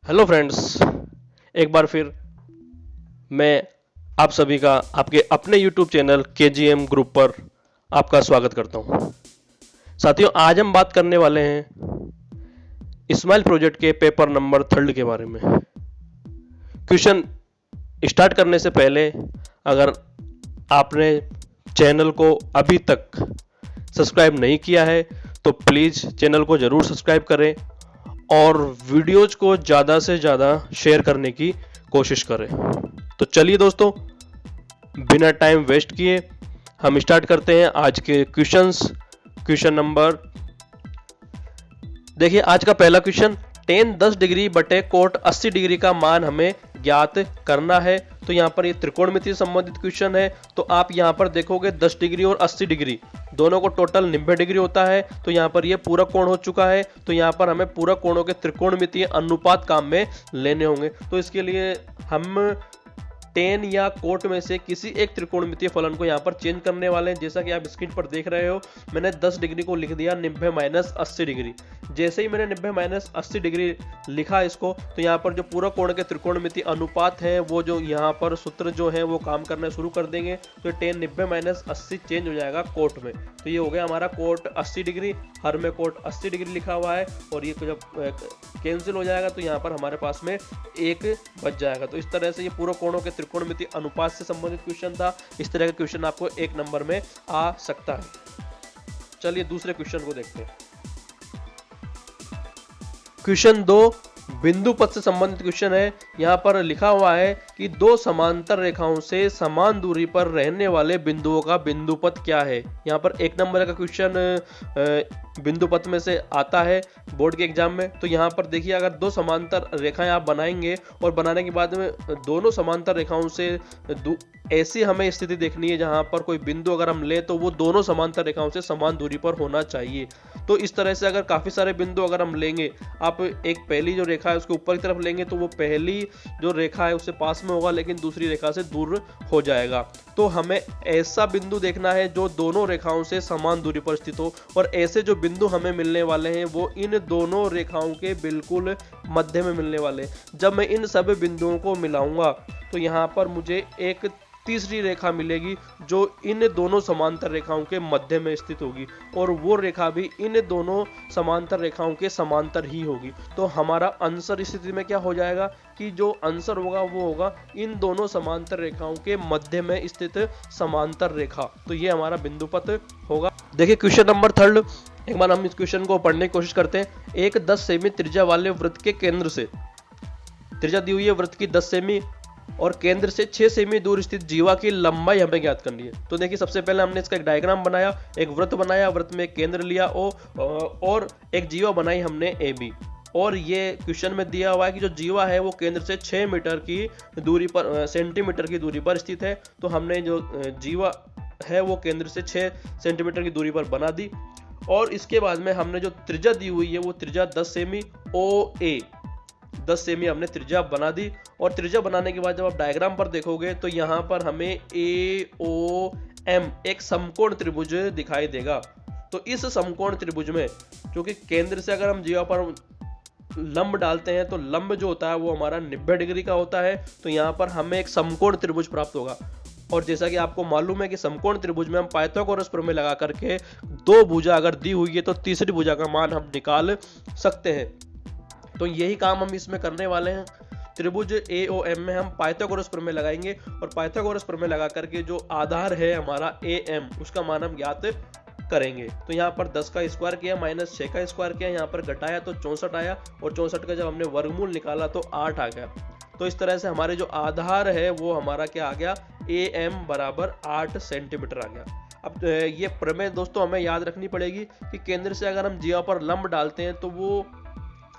Hello friends, एक बार फिर मैं आप सभी का आपके अपने YouTube चैनल KGM ग्रुप पर आपका स्वागत करता हूं। साथियों, आज हम बात करने वाले हैं इस्माइल प्रोजेक्ट के पेपर नंबर 3 के बारे में। क्वेश्चन स्टार्ट करने से पहले अगर आपने चैनल को अभी तक सब्सक्राइब नहीं किया है तो प्लीज़ चैनल को ज़रूर सब्सक्राइब करें और वीडियोज को ज़्यादा से ज़्यादा शेयर करने की कोशिश करें। तो चलिए दोस्तों, बिना टाइम वेस्ट किए हम स्टार्ट करते हैं आज के क्वेश्चंस। क्वेश्चन नंबर देखिए, आज का पहला क्वेश्चन, टेन 10 डिग्री बटे कोट 80 डिग्री का मान हमें ज्ञात करना है। तो यहाँ पर ये त्रिकोणमिति से संबंधित क्वेश्चन है। तो आप यहाँ पर देखोगे 10 डिग्री और 80 डिग्री दोनों को टोटल 90 डिग्री होता है। तो यहाँ पर ये पूरा कोण हो चुका है। तो यहाँ पर हमें पूरा कोणों के त्रिकोणमितीय अनुपात काम में लेने होंगे। तो इसके लिए हम टेन या कोट में से किसी एक त्रिकोणमितीय फलन को यहाँ पर चेंज करने वाले हैं। जैसा कि आप स्क्रीन पर देख रहे हो, मैंने 10 डिग्री को लिख दिया 90-80 डिग्री। जैसे ही मैंने 90-80 डिग्री लिखा इसको, तो यहाँ पर जो पूरा कोण के त्रिकोणमितीय अनुपात है वो जो यहाँ पर सूत्र जो है वो काम करना शुरू कर देंगे। तो टेन 90-80 चेंज हो जाएगा कोट में। तो ये हो गया हमारा कोट 80 डिग्री, हर में कोट 80 डिग्री लिखा हुआ है और ये जब कैंसिल हो जाएगा तो यहाँ पर हमारे पास में एक बच जाएगा। तो इस तरह से ये पूरा कोणों के त्रिकोणमितीय अनुपात से संबंधित क्वेश्चन था। इस तरह का क्वेश्चन आपको एक नंबर में आ सकता है। चलिए दूसरे क्वेश्चन को देखते हैं। क्वेश्चन 2 बिंदु पथ से संबंधित क्वेश्चन है। यहाँ पर लिखा हुआ है कि दो समांतर रेखाओं से समान दूरी पर रहने वाले बिंदुओं का बिंदु पथ क्या है। यहाँ पर एक नंबर का क्वेश्चन बिंदु पथ में से आता है बोर्ड के एग्जाम में। तो यहाँ पर देखिए, अगर दो समांतर रेखाएं आप बनाएंगे और बनाने के बाद में दोनों समांतर रेखाओं से ऐसी हमें स्थिति देखनी है जहां पर कोई बिंदु अगर हम लें तो वो दोनों समांतर रेखाओं से समान दूरी पर होना चाहिए। तो इस तरह से अगर काफी सारे बिंदु अगर हम लेंगे, आप एक पहली जो रेखा है उसके ऊपर की तरफ लेंगे तो वो पहली जो रेखा है उससे पास में होगा लेकिन दूसरी रेखा से दूर हो जाएगा। तो हमें ऐसा बिंदु देखना है जो दोनों रेखाओं से समान दूरी पर स्थित हो, और ऐसे जो बिंदु हमें मिलने वाले हैं वो इन दोनों रेखाओं के बिल्कुल मध्य में मिलने वाले हैं। जब मैं इन सभी बिंदुओं को मिलाऊंगा तो यहाँ पर मुझे एक तीसरी रेखा मिलेगी जो इन दोनों समांतर रेखाओं के मध्य में स्थित होगी, और वो रेखा भी इन दोनों समांतर रेखाओं के समांतर ही होगी। तो हमारा आंसर इस स्थिति में क्या हो जाएगा कि जो आंसर होगा वो होगा इन दोनों समांतर रेखाओं के मध्य में स्थित समांतर रेखा। तो ये हमारा बिंदु पथ होगा। देखिए क्वेश्चन नंबर 3, एक बार हम इस क्वेश्चन को पढ़ने की कोशिश करते हैं। एक 10 सेमी त्रिज्या वाले वृत्त के केंद्र से, त्रिज्या दी हुई है वृत्त की 10 सेमी और केंद्र से 6 सेमी दूर स्थित जीवा की लंबाई हमें ज्ञात करनी है। तो देखिए, सबसे पहले हमने इसका एक डायग्राम बनाया, एक वृत्त बनाया, वृत्त में एक केंद्र लिया और एक जीवा बनाई हमने ए बी। और ये क्वेश्चन में दिया हुआ है कि जो जीवा है वो केंद्र से 6 मीटर की दूरी पर, सेंटीमीटर की दूरी पर स्थित है। तो हमने जो जीवा है वो केंद्र से 6 सेंटीमीटर की दूरी पर बना दी। और इसके बाद में हमने जो त्रिज्या दी हुई है वो त्रिज्या 10 सेमी ओ ए 10 सेमी हमने त्रिज्या बना दी। और त्रिज्या बनाने के बाद जब आप डायग्राम पर देखोगे तो यहाँ पर हमें AOM एक समकोण त्रिभुज दिखाई देगा। तो इस समकोण त्रिभुज में, क्योंकि केंद्र से अगर हम जीवा पर लंब डालते हैं तो लंब जो होता है वो हमारा 90 डिग्री का होता है। तो यहाँ पर हमें एक समकोण त्रिभुज प्राप्त होगा। और जैसा कि आपको मालूम है कि समकोण त्रिभुज में हम पाइथागोरस प्रमेय लगा करके दो भुजा अगर दी हुई है तो तीसरी भुजा का मान हम निकाल सकते हैं। तो यही काम हम इसमें करने वाले हैं। त्रिभुज AOM में हम पाइथागोरस प्रमेय लगाएंगे और पाइथागोरस प्रमेय लगा करके जो आधार है हमारा AM उसका मान हम ज्ञात करेंगे। तो यहाँ पर 10 का स्क्वायर किया माइनस 6 का स्क्वायर किया, यहाँ पर घटाया तो 64 आया, और 64 का जब हमने वर्गमूल निकाला तो 8 आ गया। तो इस तरह से हमारे जो आधार है वो हमारा क्या आ गया, AM बराबर 8 सेंटीमीटर आ गया। अब ये प्रमेय दोस्तों हमें याद रखनी पड़ेगी कि केंद्र से अगर हम जीवा पर लंब डालते हैं तो वो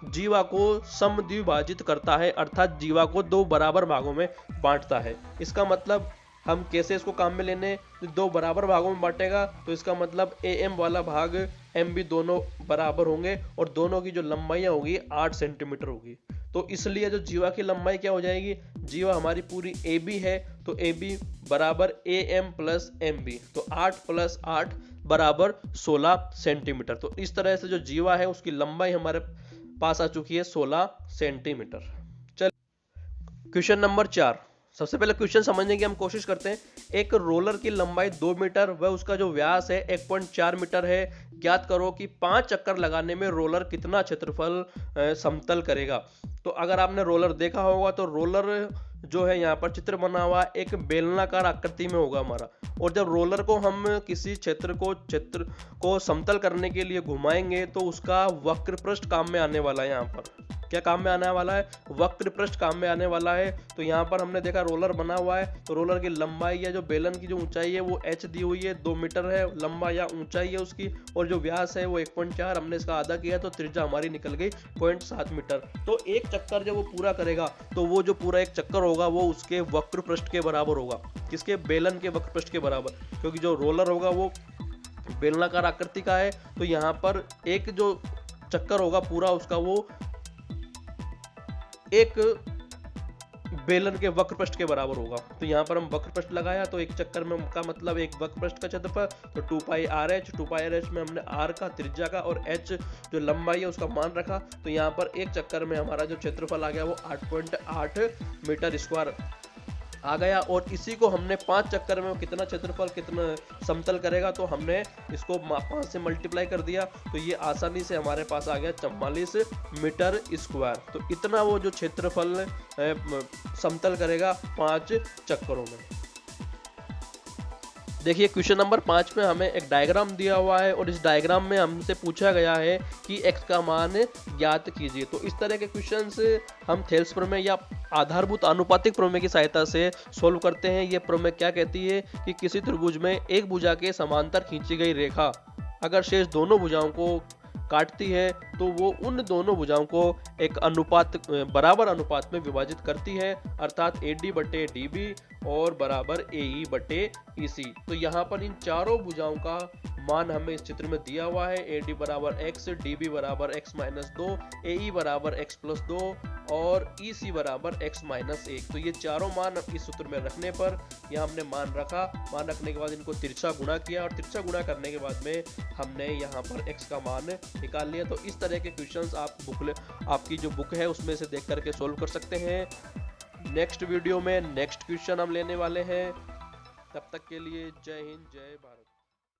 जीवा को समद्विभाजित करता है, अर्थात जीवा को दो बराबर भागों में बांटता है। इसका मतलब हम कैसे इसको काम में लेने, दो बराबर भागों में बांटेगा तो इसका मतलब AM वाला भाग MB दोनों बराबर होंगे और दोनों की जो लंबाइयां होगी 8 सेंटीमीटर होगी। तो इसलिए जो जीवा की लंबाई क्या हो जाएगी, जीवा हमारी पूरी AB है तो AB बराबर AM प्लस MB। तो 8 प्लस 8 बराबर 16 सेंटीमीटर। तो इस तरह से जो जीवा है उसकी लंबाई हमारे पास आ चुकी है 16 सेंटीमीटर। चल क्वेश्चन नंबर 4। सबसे पहले क्वेश्चन समझने की हम कोशिश करते हैं। एक रोलर की लंबाई 2 मीटर व उसका जो व्यास है 1.4 मीटर है। ज्ञात करो कि 5 चक्कर लगाने में रोलर कितना क्षेत्रफल समतल करेगा। तो अगर आपने रोलर देखा होगा तो रोलर जो है यहाँ पर चित्र बना हुआ एक बेलनाकार आकृति में होगा हमारा। और जब रोलर को हम किसी क्षेत्र को समतल करने के लिए घुमाएंगे तो उसका वक्र पृष्ठ काम में आने वाला है। यहाँ पर क्या काम में आने वाला है? वक्र पृष्ठ काम में आने वाला है। तो यहाँ पर हमने देखा रोलर बना हुआ है, तो रोलर की लंबाई या जो बेलन की जो ऊंचाई है वो h दी हुई है, 2 मीटर है लंबा या ऊंचाई है उसकी, और जो व्यास है वो 1.4, हमने इसका आधा किया तो त्रिज्या हमारी निकल गई 0.7 मीटर। तो एक चक्कर जब वो पूरा करेगा तो वो जो पूरा एक चक्कर होगा वो उसके वक्र पृष्ठ के बराबर होगा। किसके? बेलन के वक्र पृष्ठ के बराबर, क्योंकि जो रोलर होगा वो बेलनाकार आकृति का है। तो यहाँ पर एक जो चक्कर होगा पूरा उसका वो एक बेलन के वक्र पृष्ठ के बराबर होगा। तो यहाँ पर हम वक्र पृष्ठ लगाया तो एक चक्कर में का मतलब एक वक्र पृष्ठ का क्षेत्रफल, तो 2πRh में हमने r का त्रिज्या का और h जो लंबाई है उसका मान रखा। तो यहाँ पर एक चक्कर में हमारा जो क्षेत्रफल आ गया वो 8.8 मीटर स्क्वायर आ गया। और इसी को हमने 5 चक्कर में कितना क्षेत्रफल कितना समतल करेगा, तो हमने इसको 5 से मल्टीप्लाई कर दिया तो ये आसानी से हमारे पास आ गया 44 मीटर स्क्वायर। तो इतना वो जो क्षेत्रफल समतल करेगा 5 चक्करों में। देखिए क्वेश्चन नंबर 5 में हमें एक डायग्राम दिया हुआ है और इस डायग्राम में हमसे पूछा गया है कि x का मान ज्ञात कीजिए। तो इस तरह के क्वेश्चंस हम थेल्स प्रमेय या आधारभूत आनुपातिक प्रमेय की सहायता से सोल्व करते हैं। ये प्रमेय क्या कहती है कि किसी त्रिभुज में एक भुजा के समांतर खींची गई रेखा अगर शेष दोनों भुजाओं को काटती है तो वो उन दोनों भुजाओं को एक बराबर अनुपात में विभाजित करती है, अर्थात AD बटे DB और बराबर AE बटे EC। तो यहाँ पर इन चारों भुजाओं का मान हमें इस चित्र में दिया हुआ है। AD बराबर x, DB बराबर x-2, AE बराबर x+2 और EC बराबर x-1। तो ये चारों मान इस सूत्र में रखने पर यह हमने मान रखा। मान रखने के बाद इनको तिरछा गुणा किया और तिरछा गुणा करने के बाद में हमने यहाँ पर x का मान निकाल लिया। तो इस तरह के क्वेश्चंस आप आपकी जो बुक है उसमें से देख करके सोल्व कर सकते हैं। नेक्स्ट वीडियो में नेक्स्ट क्वेश्चन हम लेने वाले हैं। तब तक के लिए जय हिंद, जय भारत।